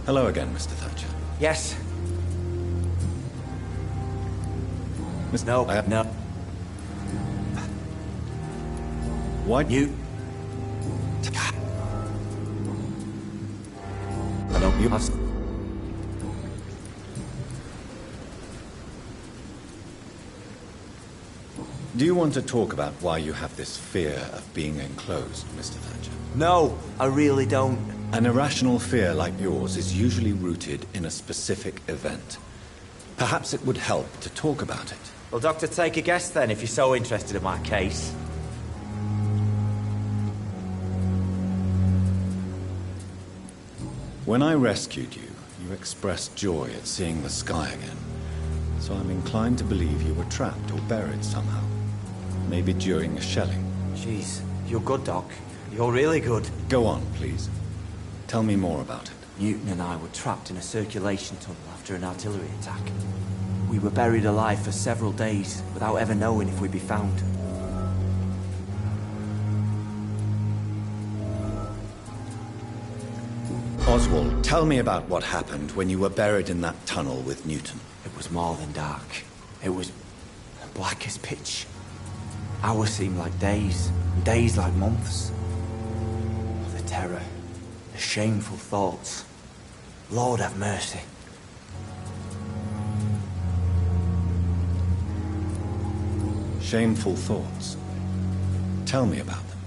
Hello again, Mr. Thatcher. Yes. No. No. Why You... I don't... You... Do you want to talk about why you have this fear of being enclosed, Mr. Thatcher? No, I really don't. An irrational fear like yours is usually rooted in a specific event. Perhaps it would help to talk about it. Well, Doctor, take a guess then, if you're so interested in my case. When I rescued you, you expressed joy at seeing the sky again. So I'm inclined to believe you were trapped or buried somehow. Maybe during a shelling. Jeez, you're good, Doc. You're really good. Go on, please. Tell me more about it. Newton and I were trapped in a circulation tunnel after an artillery attack. We were buried alive for several days without ever knowing if we'd be found. Oswald, tell me about what happened when you were buried in that tunnel with Newton. It was more than dark. It was black as pitch. Hours seemed like days, and days like months. The terror, the shameful thoughts. Lord have mercy. Shameful thoughts. Tell me about them.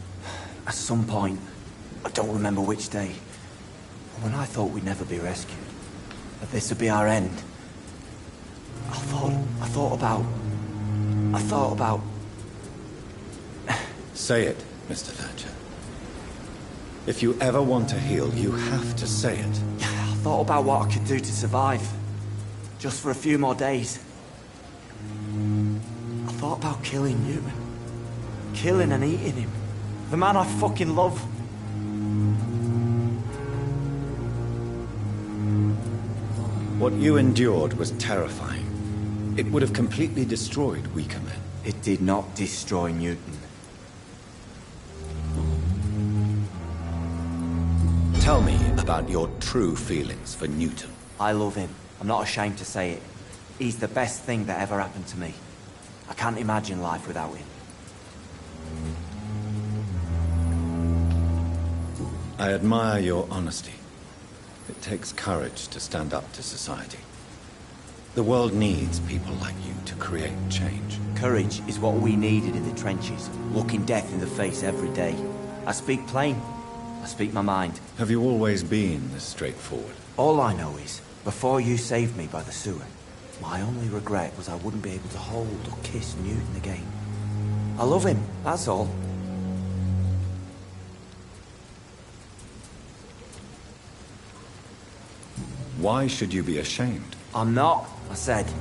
At some point, I don't remember which day, when I thought we'd never be rescued, that this would be our end, I thought about... Say it, Mr. Thatcher. If you ever want to heal, you have to say it. I thought about what I could do to survive, just for a few more days. I thought about killing you, killing and eating him, the man I fucking love. What you endured was terrifying. It would have completely destroyed weaker men. It did not destroy Newton. Tell me about your true feelings for Newton. I love him. I'm not ashamed to say it. He's the best thing that ever happened to me. I can't imagine life without him. I admire your honesty. It takes courage to stand up to society. The world needs people like you to create change. Courage is what we needed in the trenches, looking death in the face every day. I speak plain. I speak my mind. Have you always been this straightforward? All I know is, before you saved me by the sewer, my only regret was I wouldn't be able to hold or kiss Newton again. I love him, that's all. Why should you be ashamed? I'm not, I said.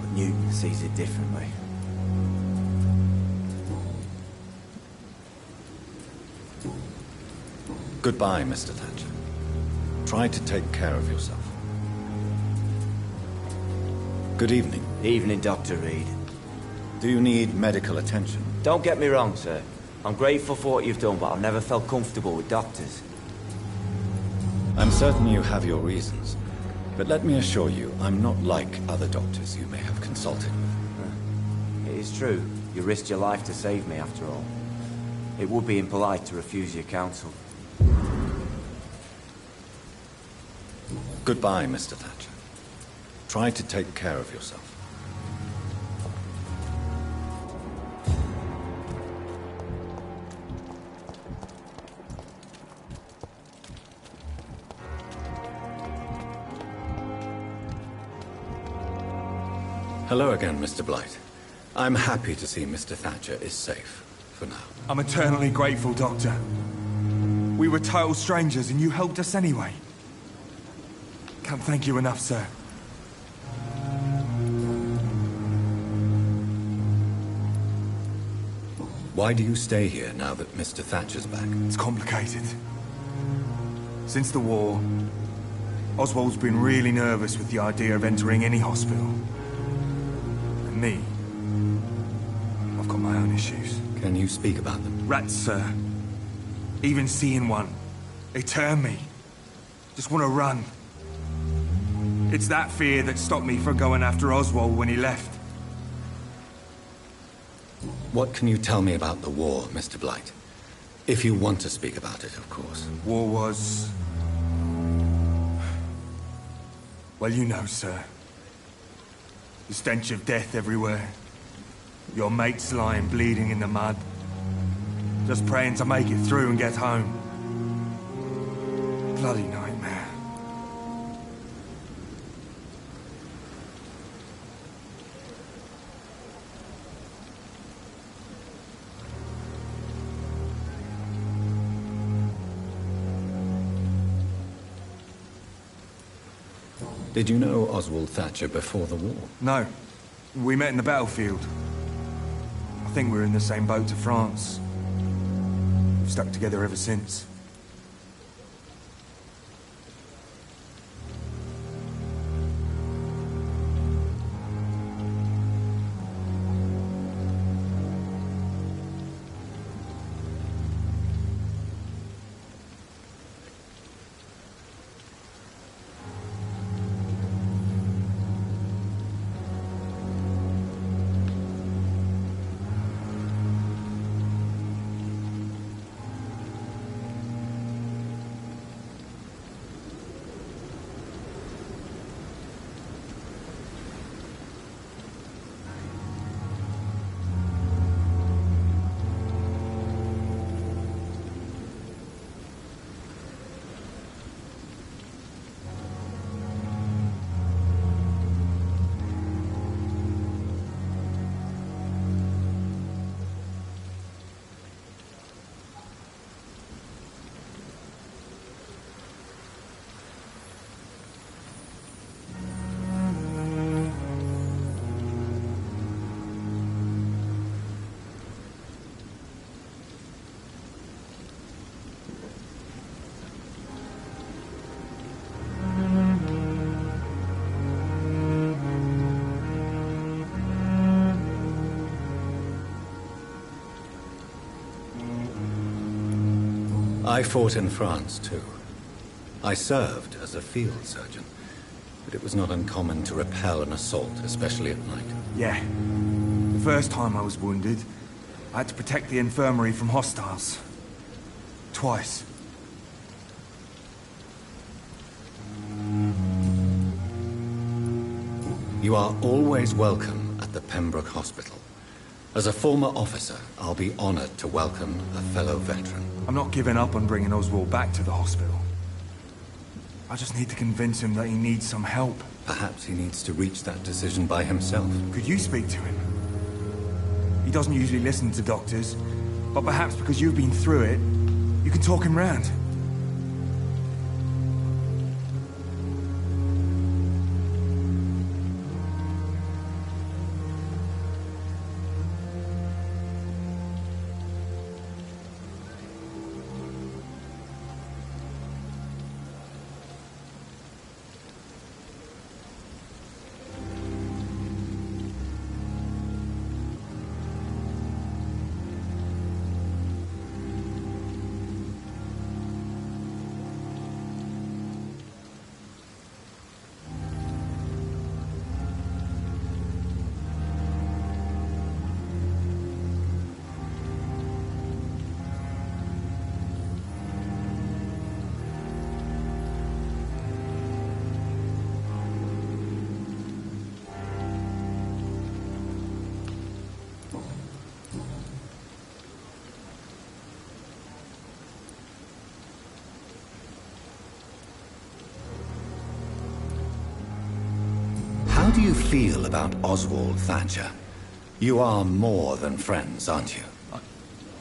But Newton sees it differently. Goodbye, Mr. Thatcher. Try to take care of yourself. Good evening. Evening, Dr. Reed. Do you need medical attention? Don't get me wrong, sir. I'm grateful for what you've done, but I've never felt comfortable with doctors. I'm certain you have your reasons. But let me assure you, I'm not like other doctors you may have consulted with. It is true. You risked your life to save me, after all. It would be impolite to refuse your counsel. Goodbye, Mr. Thatcher. Try to take care of yourself. Hello again, Mr. Blight. I'm happy to see Mr. Thatcher is safe, for now. I'm eternally grateful, Doctor. We were total strangers and you helped us anyway. Can't thank you enough, sir. Why do you stay here now that Mr. Thatcher's back? It's complicated. Since the war, Oswald's been really nervous with the idea of entering any hospital. And me, I've got my own issues. Can you speak about them? Rats, sir. Even seeing one, they turn me. Just want to run. It's that fear that stopped me from going after Oswald when he left. What can you tell me about the war, Mr. Blight? If you want to speak about it, of course. War was... well, you know, sir. The stench of death everywhere. Your mates lying bleeding in the mud. Just praying to make it through and get home. Bloody nightmare. Did you know Oswald Thatcher before the war? No. We met in the battlefield. I think we were in the same boat to France. We've stuck together ever since. I fought in France, too. I served as a field surgeon, but it was not uncommon to repel an assault, especially at night. Yeah. The first time I was wounded, I had to protect the infirmary from hostiles. Twice. You are always welcome at the Pembroke Hospital. As a former officer, I'll be honored to welcome a fellow veteran. I'm not giving up on bringing Oswald back to the hospital. I just need to convince him that he needs some help. Perhaps he needs to reach that decision by himself. Could you speak to him? He doesn't usually listen to doctors, but perhaps because you've been through it, you can talk him round. How do you feel about Oswald Thatcher? You are more than friends, aren't you?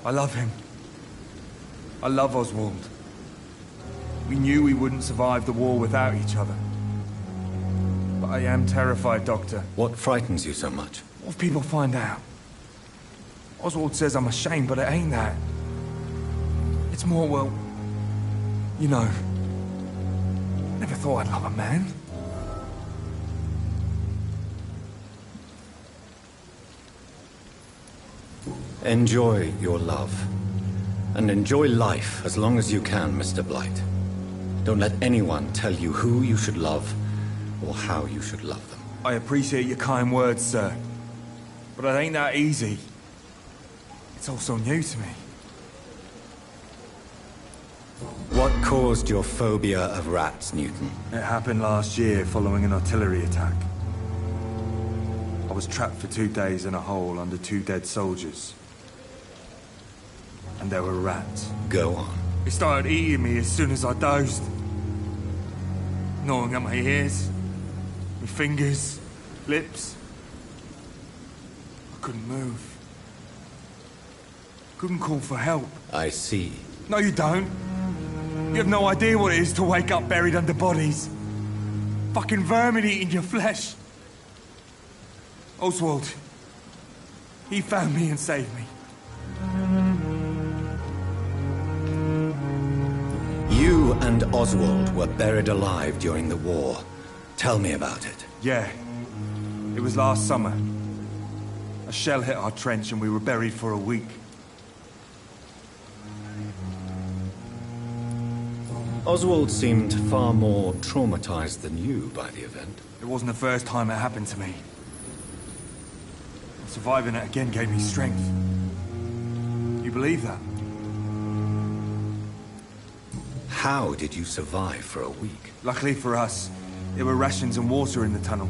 I love him. I love Oswald. We knew we wouldn't survive the war without each other. But I am terrified, Doctor. What frightens you so much? What if people find out? Oswald says I'm ashamed, but it ain't that. It's more, well, you know, Never thought I'd love a man. Enjoy your love. And enjoy life as long as you can, Mr. Blight. Don't let anyone tell you who you should love or how you should love them. I appreciate your kind words, sir. But it ain't that easy. It's all so new to me. What caused your phobia of rats, Newton? It happened last year following an artillery attack. I was trapped for 2 days in a hole under 2 dead soldiers. And there were rats. Go on. They started eating me as soon as I dozed. Gnawing at my ears, my fingers, lips. I couldn't move. Couldn't call for help. I see. No, you don't. You have no idea what it is to wake up buried under bodies. Fucking vermin eating your flesh. Oswald. He found me and saved me. You and Oswald were buried alive during the war. Tell me about it. Yeah. It was last summer. A shell hit our trench and we were buried for a week. Oswald seemed far more traumatized than you by the event. It wasn't the first time it happened to me. Surviving it again gave me strength. You believe that? How did you survive for a week? Luckily for us, there were rations and water in the tunnel.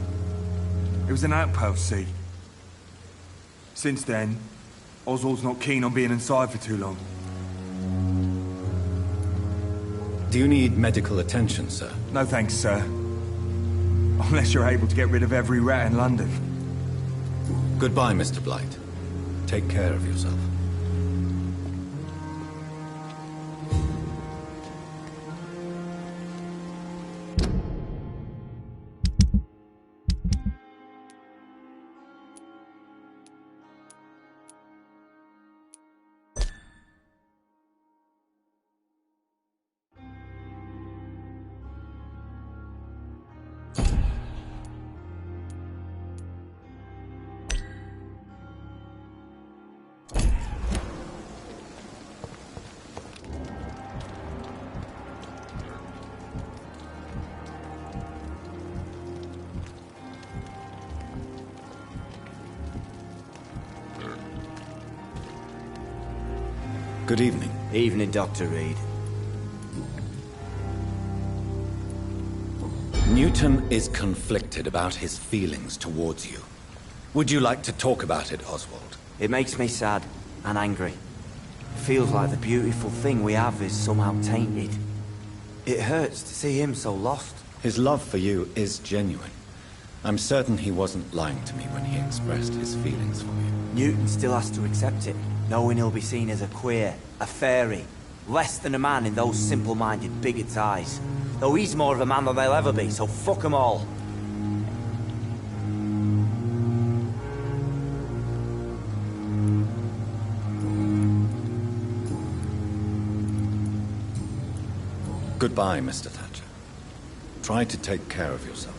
It was an outpost, see? Since then, Oswald's not keen on being inside for too long. Do you need medical attention, sir? No thanks, sir. Unless you're able to get rid of every rat in London. Goodbye, Mr. Blight. Take care of yourself. Good evening. Evening, Dr. Reed. Newton is conflicted about his feelings towards you. Would you like to talk about it, Oswald? It makes me sad and angry. It feels like the beautiful thing we have is somehow tainted. It hurts to see him so lost. His love for you is genuine. I'm certain he wasn't lying to me when he expressed his feelings for you. Newton still has to accept it, knowing he'll be seen as a queer, a fairy, less than a man in those simple-minded bigots' eyes. Though he's more of a man than they'll ever be, so fuck 'em all. Goodbye, Mr. Thatcher. Try to take care of yourself.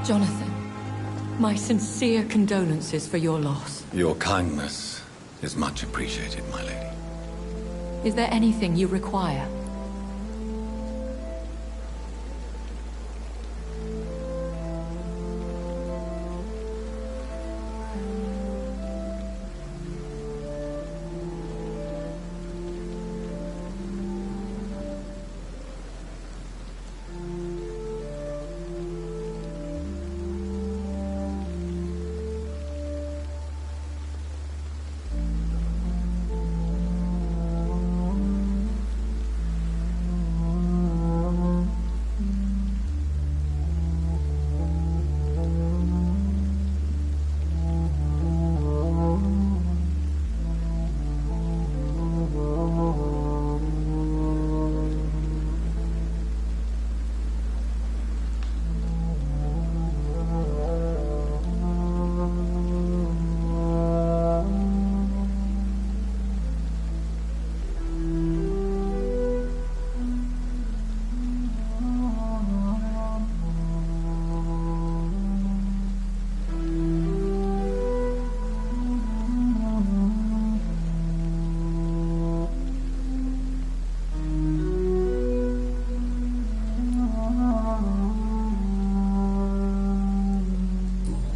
Jonathan, my sincere condolences for your loss. Your kindness is much appreciated, my lady. Is there anything you require?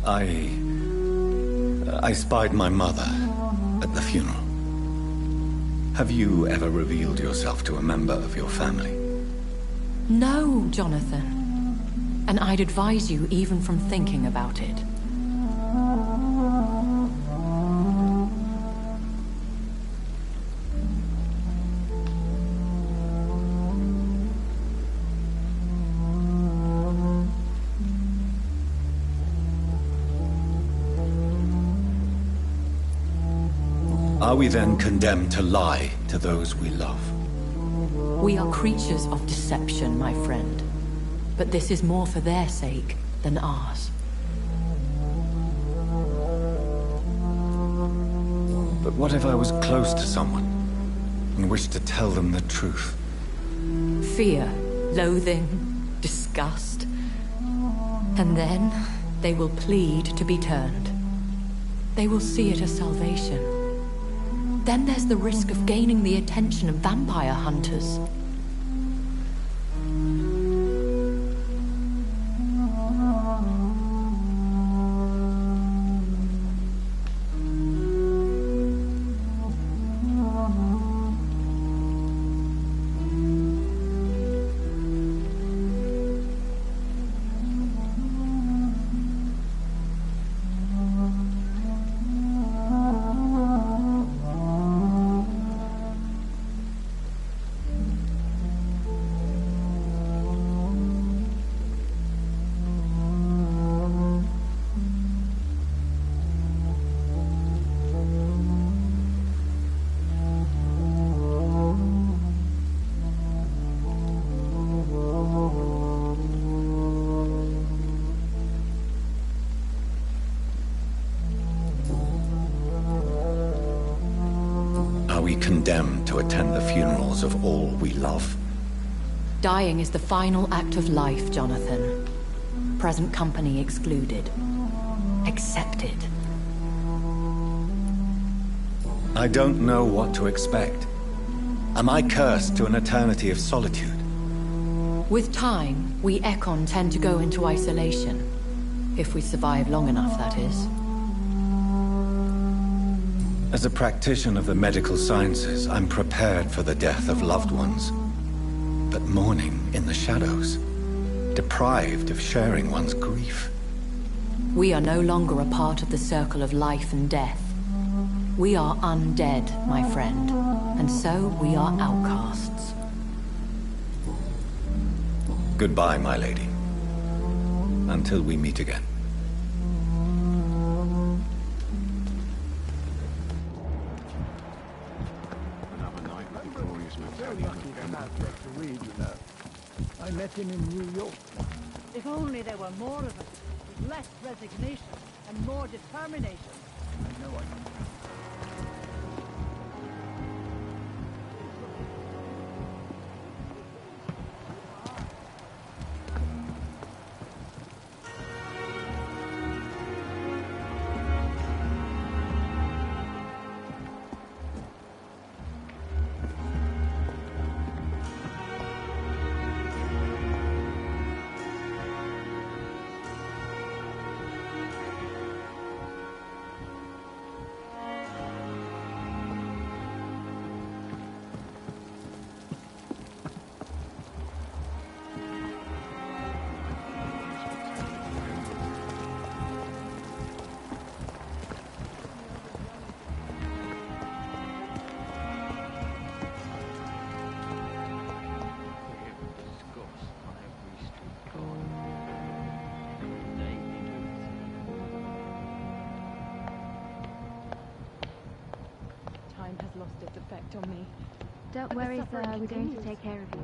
I spied my mother at the funeral. Have you ever revealed yourself to a member of your family? No, Jonathan. And I'd advise you even from thinking about it. Are we then condemned to lie to those we love? We are creatures of deception, my friend. But this is more for their sake than ours. But what if I was close to someone and wished to tell them the truth? Fear, loathing, disgust. And then they will plead to be turned. They will see it as salvation. Then there's the risk of gaining the attention of vampire hunters. Are we condemned to attend the funerals of all we love? Dying is the final act of life, Jonathan. Present company excluded. Accepted. I don't know what to expect. Am I cursed to an eternity of solitude? With time, we Ekon tend to go into isolation. If we survive long enough, that is. As a practitioner of the medical sciences, I'm prepared for the death of loved ones. But mourning in the shadows, deprived of sharing one's grief. We are no longer a part of the circle of life and death. We are undead, my friend, and so we are outcasts. Goodbye, my lady. Until we meet again. I met him in New York. If only there were more of us, with less resignation and more determination. I know Time has lost its effect on me. Don't worry, sir. We're going to take care of you.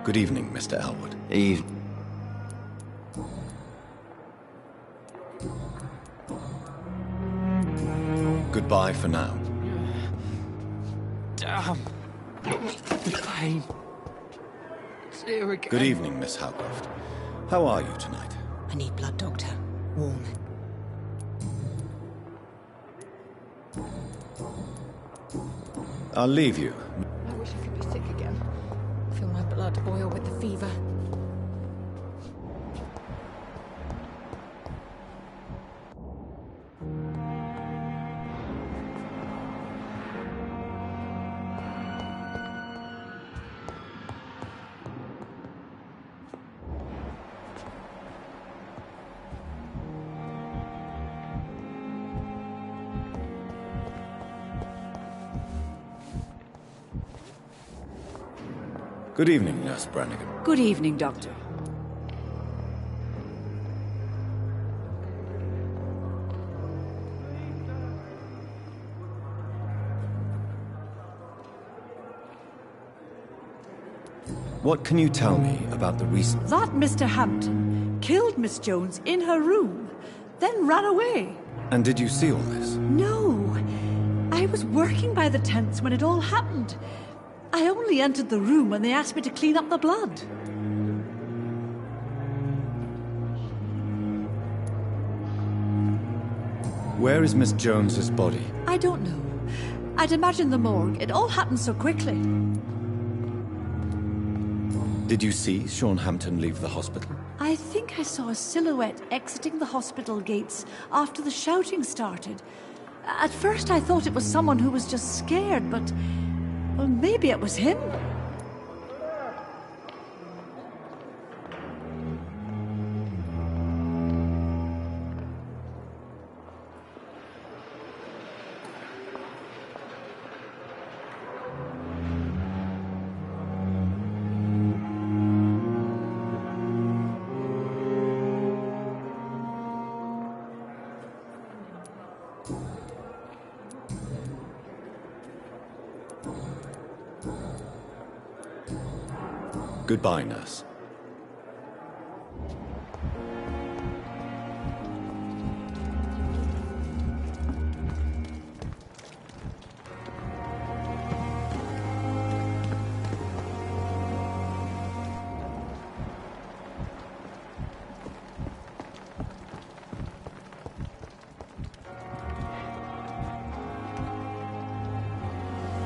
Good evening, Mr. Elwood. Eve. Goodbye for now. Damn. The pain. It's here again. Good evening, Miss Howcroft. How are you tonight? I need blood, Doctor. Warm. I'll leave you. I wish I could be sick again. Feel my blood boil with the fever. Good evening, Nurse Brannigan. Good evening, Doctor. What can you tell me about the recent... That Mr. Hampton killed Miss Jones in her room, then ran away. And did you see all this? No. I was working by the tents when it all happened. I only entered the room when they asked me to clean up the blood. Where is Miss Jones's body? I don't know. I'd imagine the morgue. It all happened so quickly. Did you see Sean Hampton leave the hospital? I think I saw a silhouette exiting the hospital gates after the shouting started. At first I thought it was someone who was just scared, but... well, maybe it was him. Goodbye, nurse.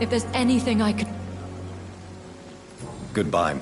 If there's anything I could... Goodbye.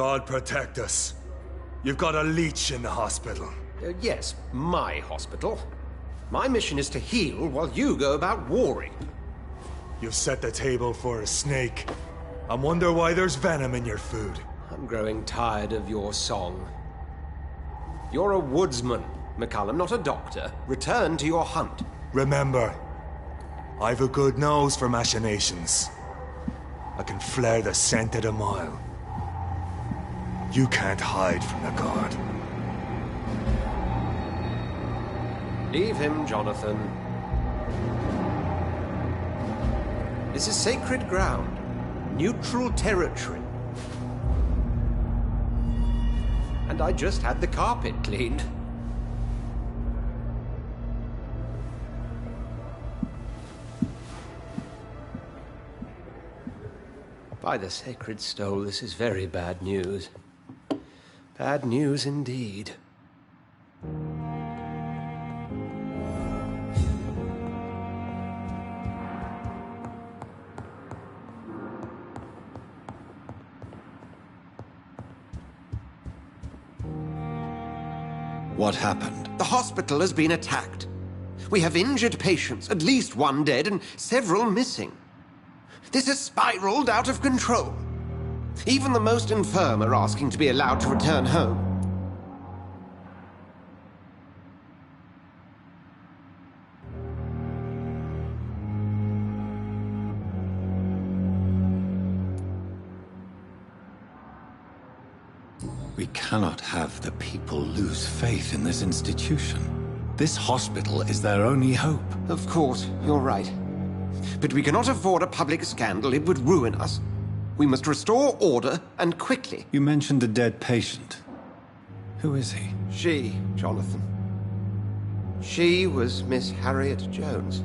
God protect us. You've got a leech in the hospital. Yes, my hospital. My mission is to heal while you go about warring. You've set the table for a snake. I wonder why there's venom in your food. I'm growing tired of your song. You're a woodsman, McCallum, not a doctor. Return to your hunt. Remember, I've a good nose for machinations. I can flare the scent at a mile. You can't hide from the guard. Leave him, Jonathan. This is sacred ground. Neutral territory. And I just had the carpet cleaned. By the sacred stole, this is very bad news. Bad news indeed. What happened? The hospital has been attacked. We have injured patients, at least one dead and several missing. This has spiraled out of control. Even the most infirm are asking to be allowed to return home. We cannot have the people lose faith in this institution. This hospital is their only hope. Of course, you're right. But we cannot afford a public scandal. It would ruin us. We must restore order, and quickly. You mentioned a dead patient. Who is he? She, Jonathan. She was Miss Harriet Jones.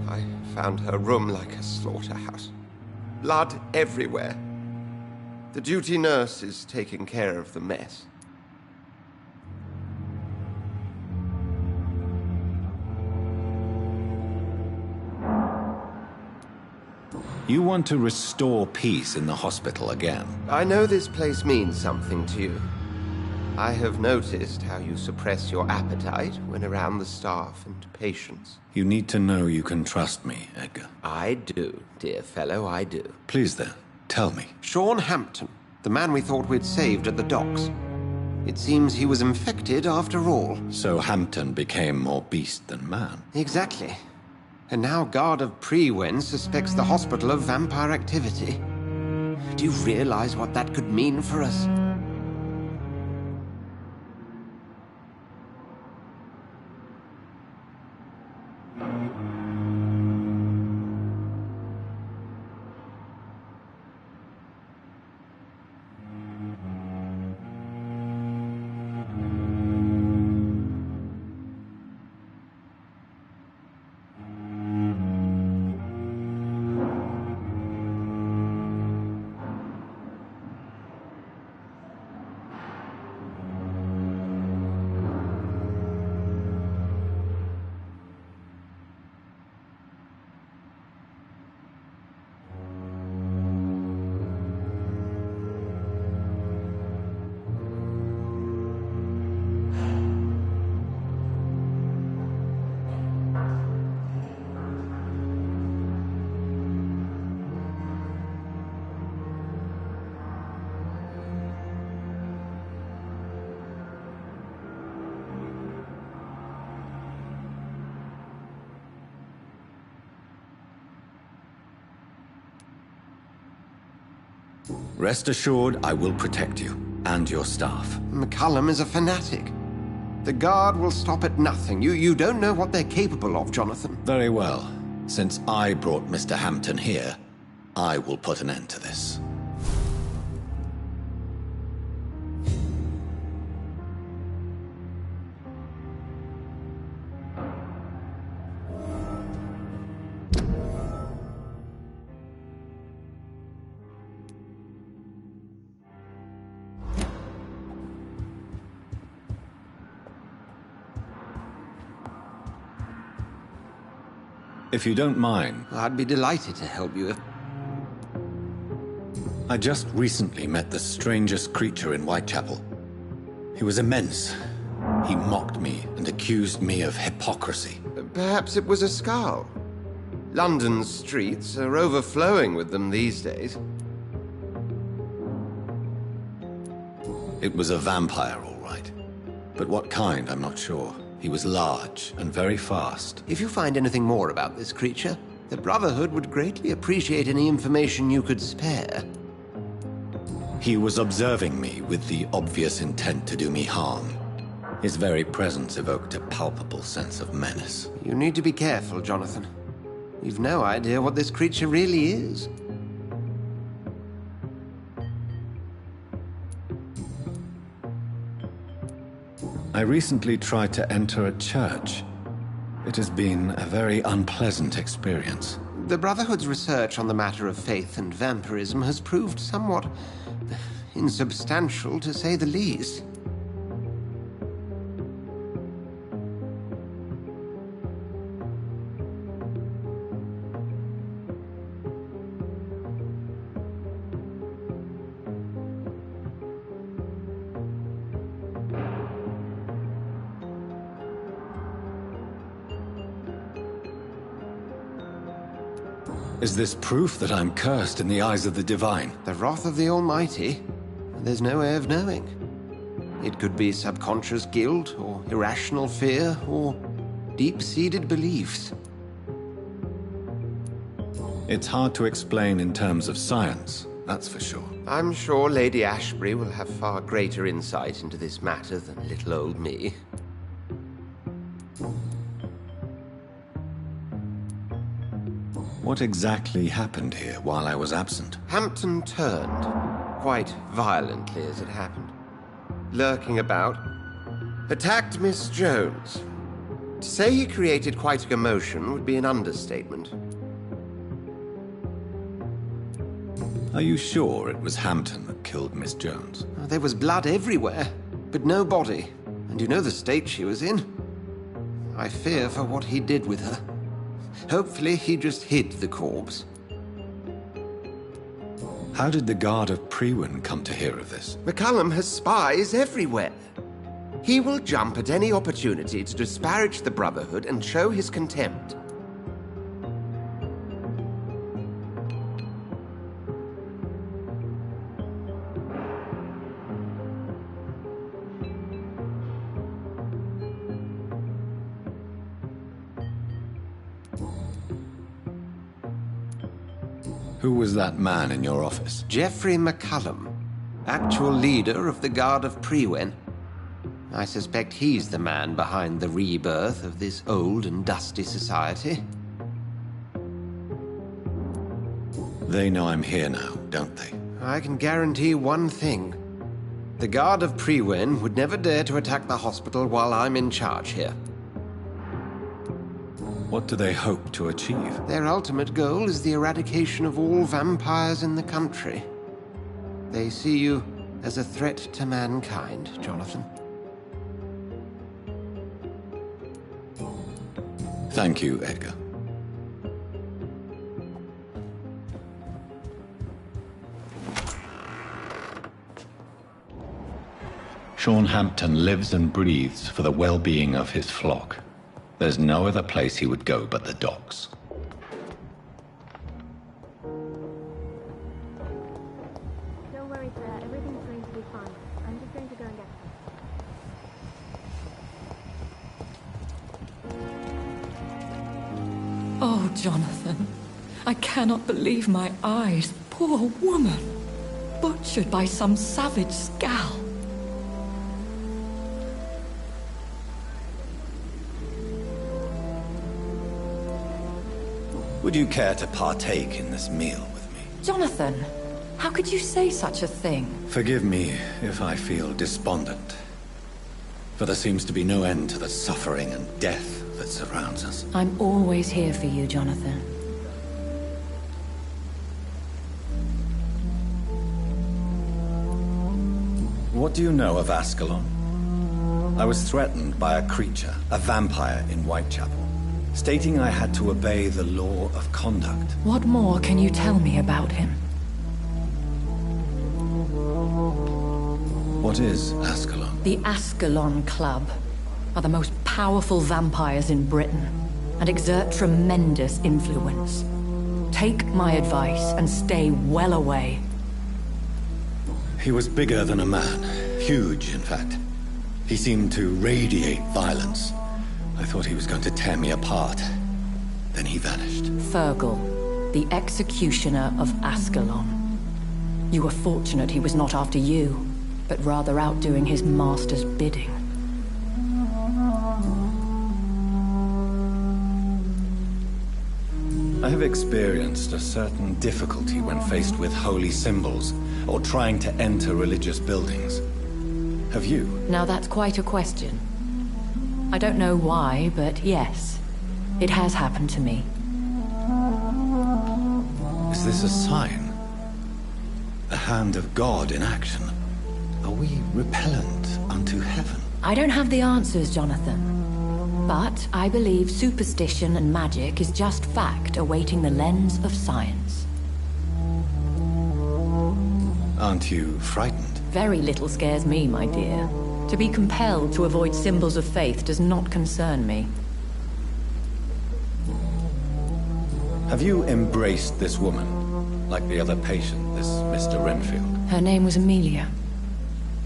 I found her room like a slaughterhouse. Blood everywhere. The duty nurse is taking care of the mess. You want to restore peace in the hospital again? I know this place means something to you. I have noticed how you suppress your appetite when around the staff and patients. You need to know you can trust me, Edgar. I do, dear fellow, I do. Please then, tell me. Sean Hampton, the man we thought we'd saved at the docks. It seems he was infected after all. So Hampton became more beast than man? Exactly. And now Guard of Prewen suspects the hospital of vampire activity. Do you realize what that could mean for us? Rest assured, I will protect you and your staff. McCallum is a fanatic. The Guard will stop at nothing. You don't know what they're capable of, Jonathan. Very well. Since I brought Mr. Hampton here, I will put an end to this. If you don't mind. I'd be delighted to help you if... I just recently met the strangest creature in Whitechapel. He was immense. He mocked me and accused me of hypocrisy. Perhaps it was a skull. London's streets are overflowing with them these days. It was a vampire, all right. But what kind, I'm not sure. He was large and very fast. If you find anything more about this creature, the Brotherhood would greatly appreciate any information you could spare. He was observing me with the obvious intent to do me harm. His very presence evoked a palpable sense of menace. You need to be careful, Jonathan. You've no idea what this creature really is. I recently tried to enter a church. It has been a very unpleasant experience. The Brotherhood's research on the matter of faith and vampirism has proved somewhat insubstantial, to say the least. Is this proof that I'm cursed in the eyes of the divine? The wrath of the Almighty? There's no way of knowing. It could be subconscious guilt, or irrational fear, or deep-seated beliefs. It's hard to explain in terms of science, that's for sure. I'm sure Lady Ashbury will have far greater insight into this matter than little old me. What exactly happened here while I was absent? Hampton turned, quite violently as it happened. Lurking about, attacked Miss Jones. To say he created quite a commotion would be an understatement. Are you sure it was Hampton that killed Miss Jones? There was blood everywhere, but no body. And you know the state she was in. I fear for what he did with her. Hopefully he just hid the corpse. How did the Guard of Prewin come to hear of this? McCullum has spies everywhere. He will jump at any opportunity to disparage the Brotherhood and show his contempt. Who was that man in your office? Geoffrey McCullum, actual leader of the Guard of Prewin. I suspect he's the man behind the rebirth of this old and dusty society. They know I'm here now, don't they? I can guarantee one thing. The Guard of Prewin would never dare to attack the hospital while I'm in charge here. What do they hope to achieve? Their ultimate goal is the eradication of all vampires in the country. They see you as a threat to mankind, Jonathan. Thank you, Edgar. Sean Hampton lives and breathes for the well-being of his flock. There's no other place he would go but the docks. Don't worry, sir. Everything's going to be fine. I'm just going to go and get them. Oh, Jonathan. I cannot believe my eyes. Poor woman. Butchered by some savage scowl. Would you care to partake in this meal with me? Jonathan, how could you say such a thing? Forgive me if I feel despondent. For there seems to be no end to the suffering and death that surrounds us. I'm always here for you, Jonathan. What do you know of Ascalon? I was threatened by a creature, a vampire in Whitechapel, stating I had to obey the law of conduct. What more can you tell me about him? What is Ascalon? The Ascalon Club are the most powerful vampires in Britain and exert tremendous influence. Take my advice and stay well away. He was bigger than a man. Huge, in fact. He seemed to radiate violence. I thought he was going to tear me apart. Then he vanished. Fergal, the executioner of Ascalon. You were fortunate he was not after you, but rather out doing his master's bidding. I have experienced a certain difficulty when faced with holy symbols or trying to enter religious buildings. Have you? Now that's quite a question. I don't know why, but yes, it has happened to me. Is this a sign? The hand of God in action? Are we repellent unto heaven? I don't have the answers, Jonathan. But I believe superstition and magic is just fact awaiting the lens of science. Aren't you frightened? Very little scares me, my dear. To be compelled to avoid symbols of faith does not concern me. Have you embraced this woman, like the other patient, this Mr. Renfield? Her name was Amelia.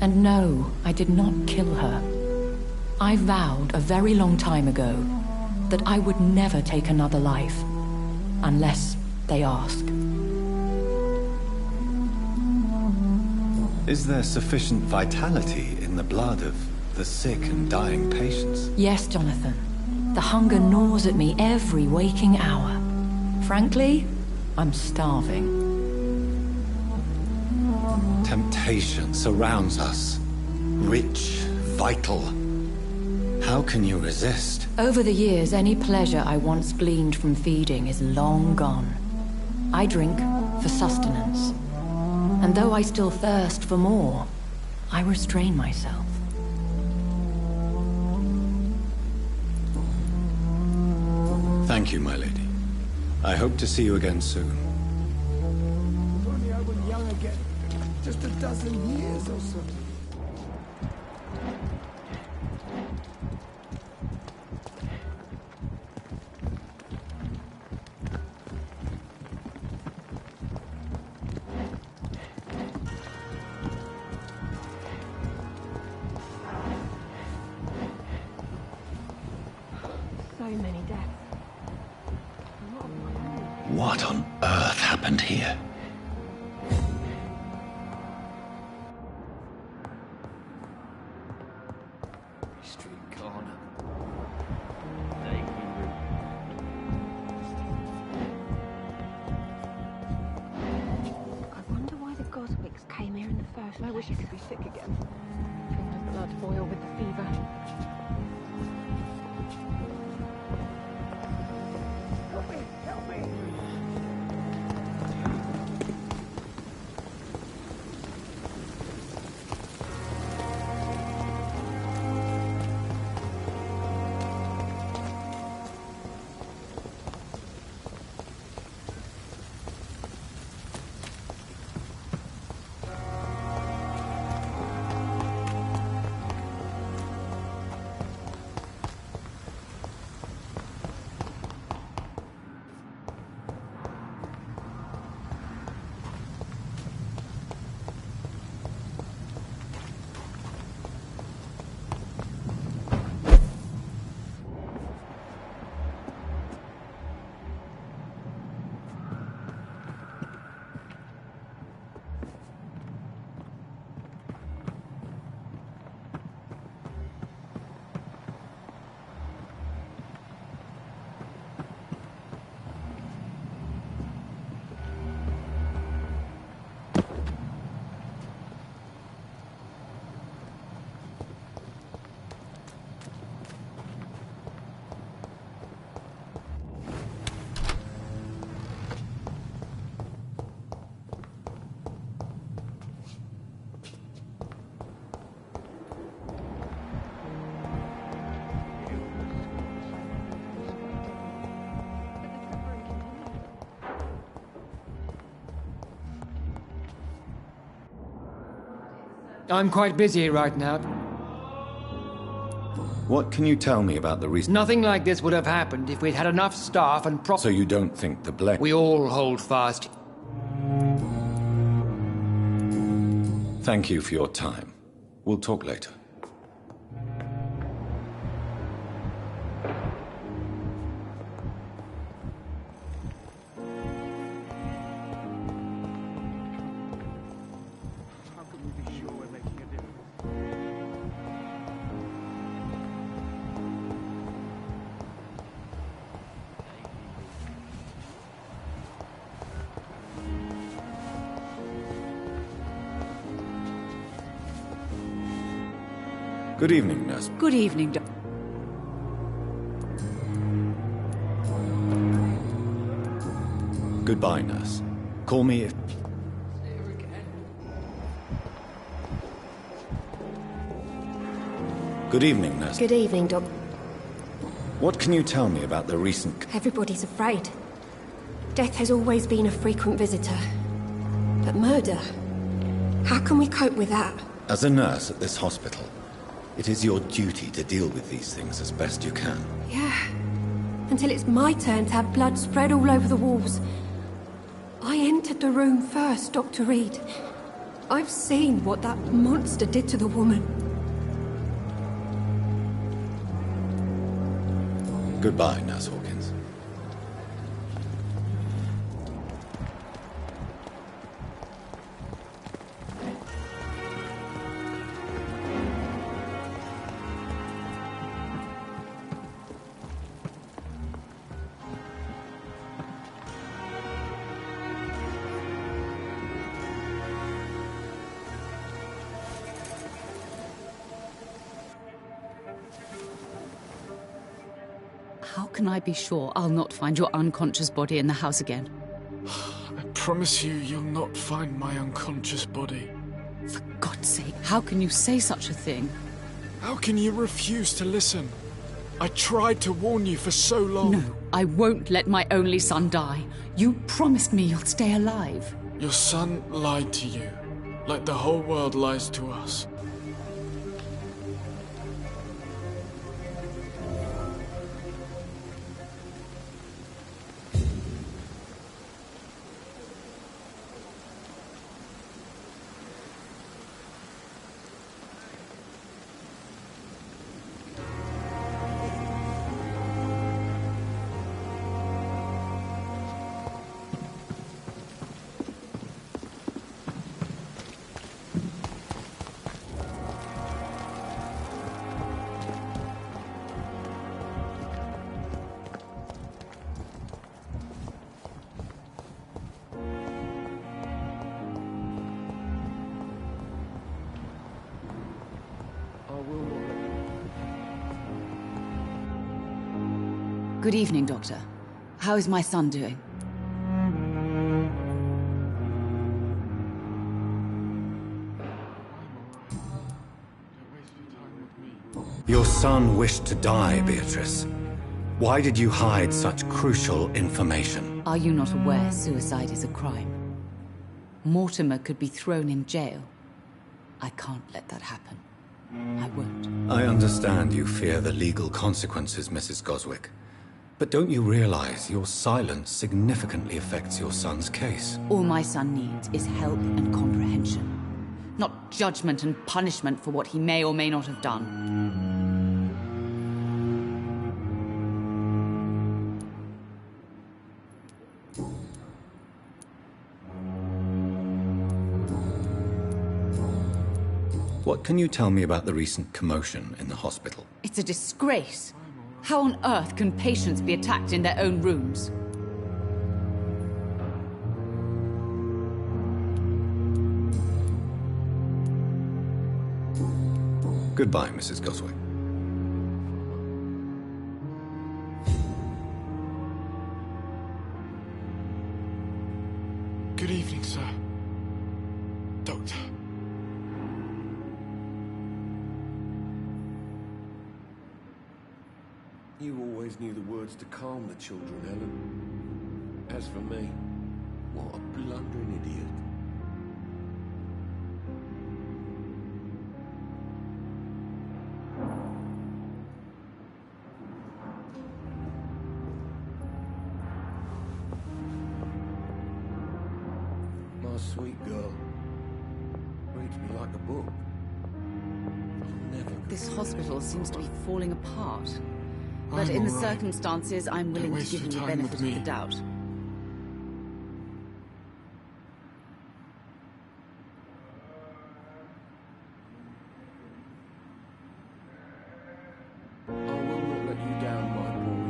And no, I did not kill her. I vowed a very long time ago that I would never take another life, unless they ask. Is there sufficient vitality in the blood of the sick and dying patients? Yes, Jonathan. The hunger gnaws at me every waking hour. Frankly, I'm starving. Temptation surrounds us. Rich, vital. How can you resist? Over the years, any pleasure I once gleaned from feeding is long gone. I drink for sustenance. And though I still thirst for more, I restrain myself. Thank you, my lady. I hope to see you again soon. If only I were young again. Just a dozen years or so. So many deaths. What on earth happened here? Street corner. I wonder why the Goswicks came here in the first place. I wish I could be sick again. Feel my blood boil with the fever. Help me! Help me! I'm quite busy right now. What can you tell me about the recent... Nothing like this would have happened if we'd had enough staff and So you don't think the blame... We all hold fast. Thank you for your time. We'll talk later. Good evening, nurse. Good evening, Goodbye, nurse. Call me if... Good evening, nurse. Good evening, Doc. What can you tell me about the recent... Everybody's afraid. Death has always been a frequent visitor. But murder? How can we cope with that? As a nurse at this hospital, it is your duty to deal with these things as best you can. Yeah. Until it's my turn to have blood spread all over the walls. I entered the room first, Dr. Reed. I've seen what that monster did to the woman. Goodbye, Nurse Hawkins. How can I be sure I'll not find your unconscious body in the house again? I promise you, you'll not find my unconscious body. For God's sake, how can you say such a thing? How can you refuse to listen? I tried to warn you for so long. No, I won't let my only son die. You promised me you'll stay alive. Your son lied to you, like the whole world lies to us. Good evening, Doctor. How is my son doing? Your son wished to die, Beatrice. Why did you hide such crucial information? Are you not aware suicide is a crime? Mortimer could be thrown in jail. I can't let that happen. I won't. I understand you fear the legal consequences, Mrs. Goswick. But don't you realize your silence significantly affects your son's case? All my son needs is help and comprehension. Not judgment and punishment for what he may or may not have done. What can you tell me about the recent commotion in the hospital? It's a disgrace. How on earth can patients be attacked in their own rooms? Goodbye, Mrs. Goswick. Good evening, sir. Doctor. You always knew the words to calm the children, Helen. As for me, what a blundering idiot. sweet girl. Reads me like a book. I'll never... This hospital seems to be falling apart. But I'm in the all right. circumstances, I'm willing to waste give your you the time with benefit of me. the doubt. I will not let you down, my boy.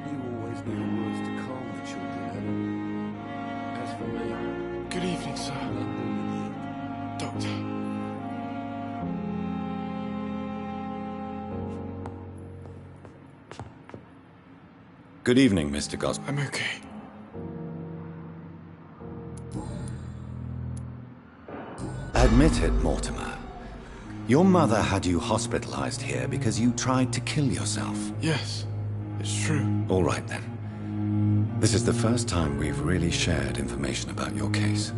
You always knew the words to calm the children, Helen. As for me, Good evening, sir. London with you. Doctor. Good evening, Mr. Goswell. I'm okay. Admit it, Mortimer. Your mother had you hospitalized here because you tried to kill yourself. Yes, it's true. All right, then. This is the first time we've really shared information about your case.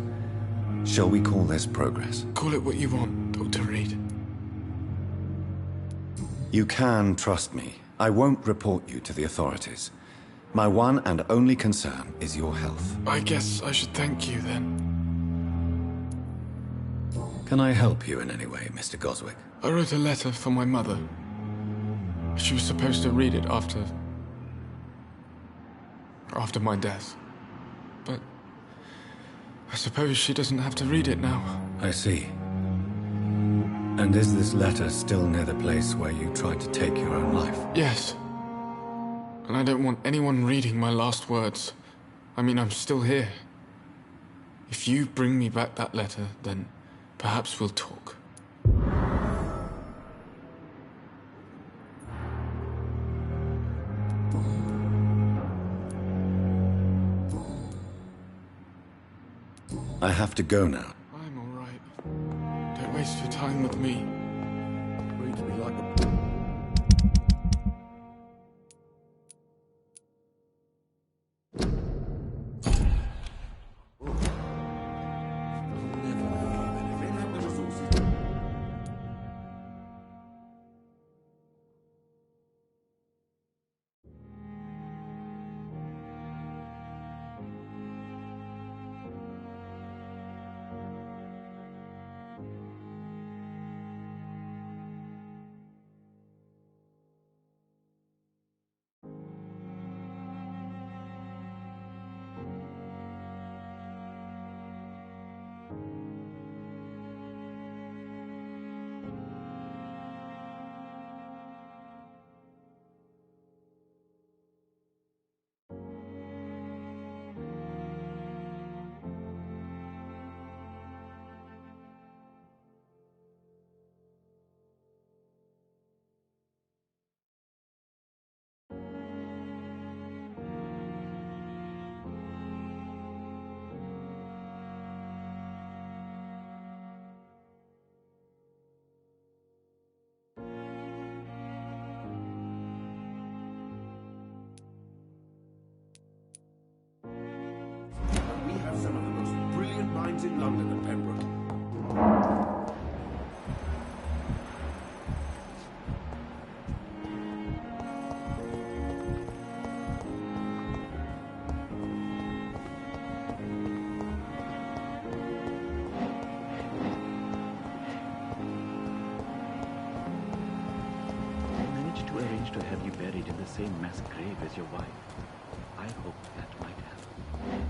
Shall we call this progress? Call it what you want, Dr. Reed. You can trust me. I won't report you to the authorities. My one and only concern is your health. I guess I should thank you, then. Can I help you in any way, Mr. Goswick? I wrote a letter for my mother. She was supposed to read it after my death. But I suppose she doesn't have to read it now. I see. And is this letter still near the place where you tried to take your own life? Yes. And I don't want anyone reading my last words. I mean, I'm still here. If you bring me back that letter, then perhaps we'll talk. I have to go now. I'm all right. Don't waste your time with me. Reads me like a... We have some of the most brilliant minds in London and Pembroke. I managed to arrange to have you buried in the same mass grave as your wife. I hope that might help.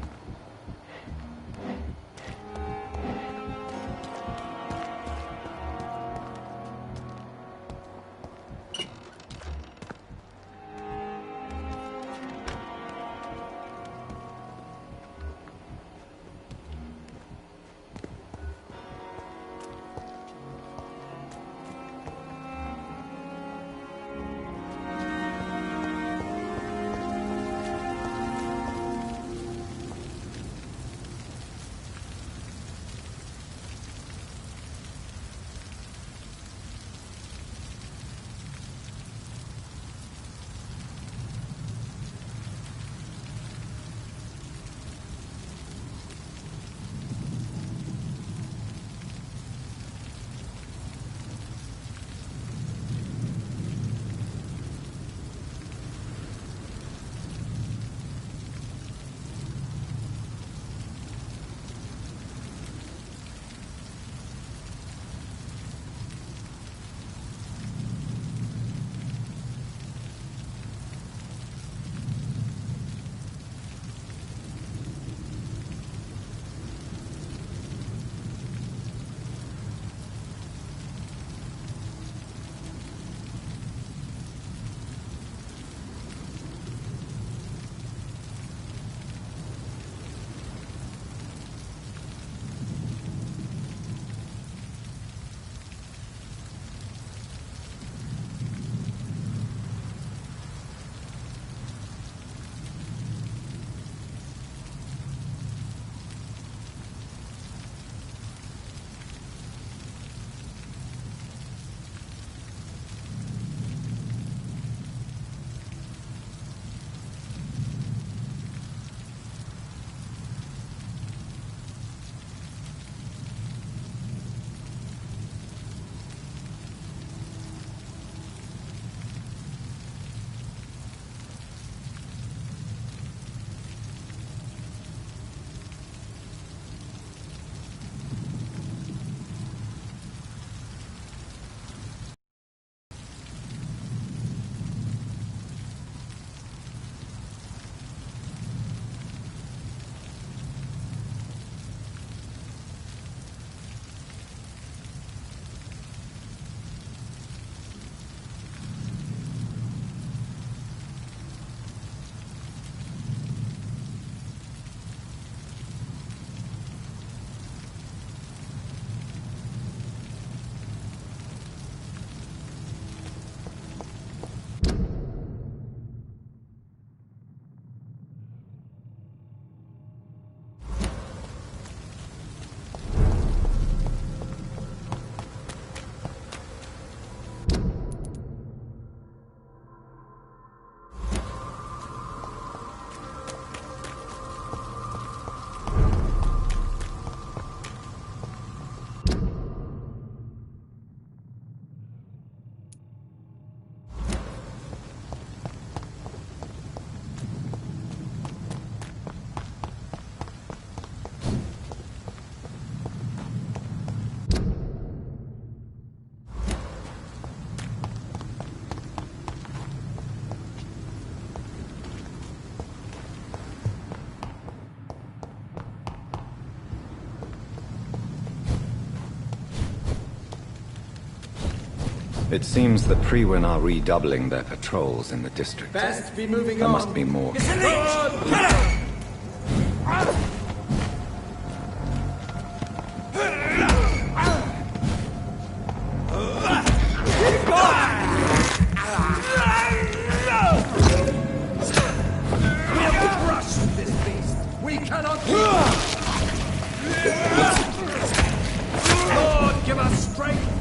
It seems the Priwen are redoubling their patrols in the district. Best be moving There on. must be more. It's an inch! We have to crush this beast. We cannot keep Lord, give us strength.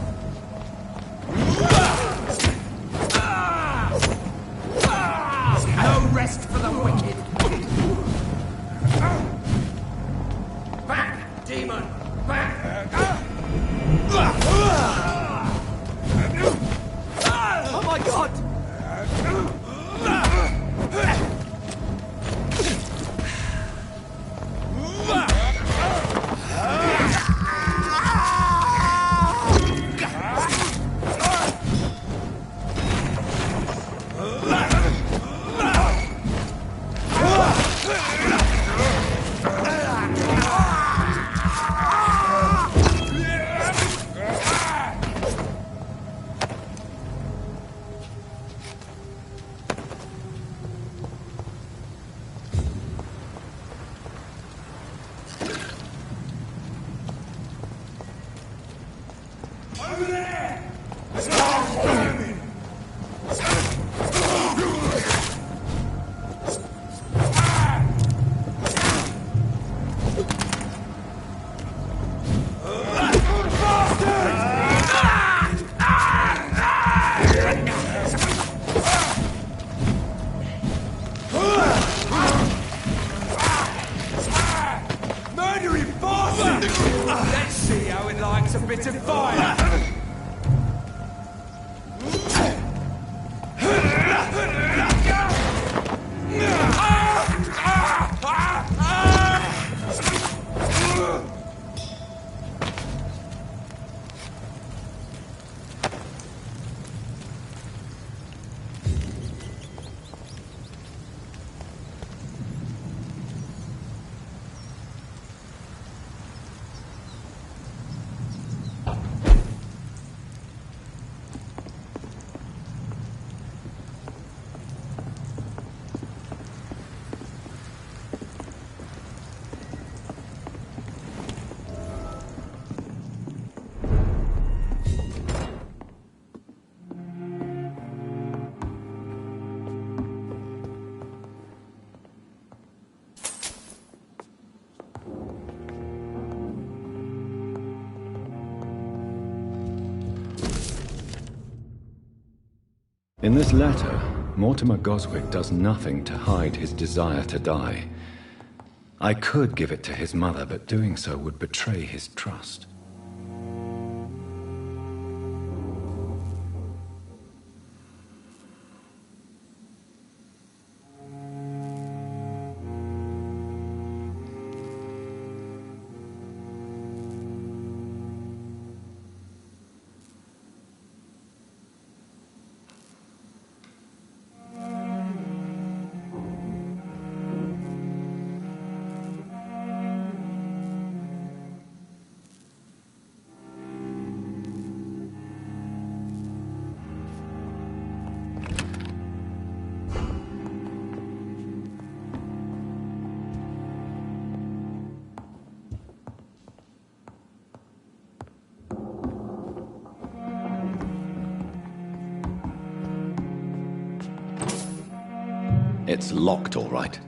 No rest for the wicked. Back, demon! Back! Oh my god! Murdering bastard! Let's see how it likes a bit of fire! In this letter, Mortimer Goswick does nothing to hide his desire to die. I could give it to his mother, but doing so would betray his trust. It's locked, all right.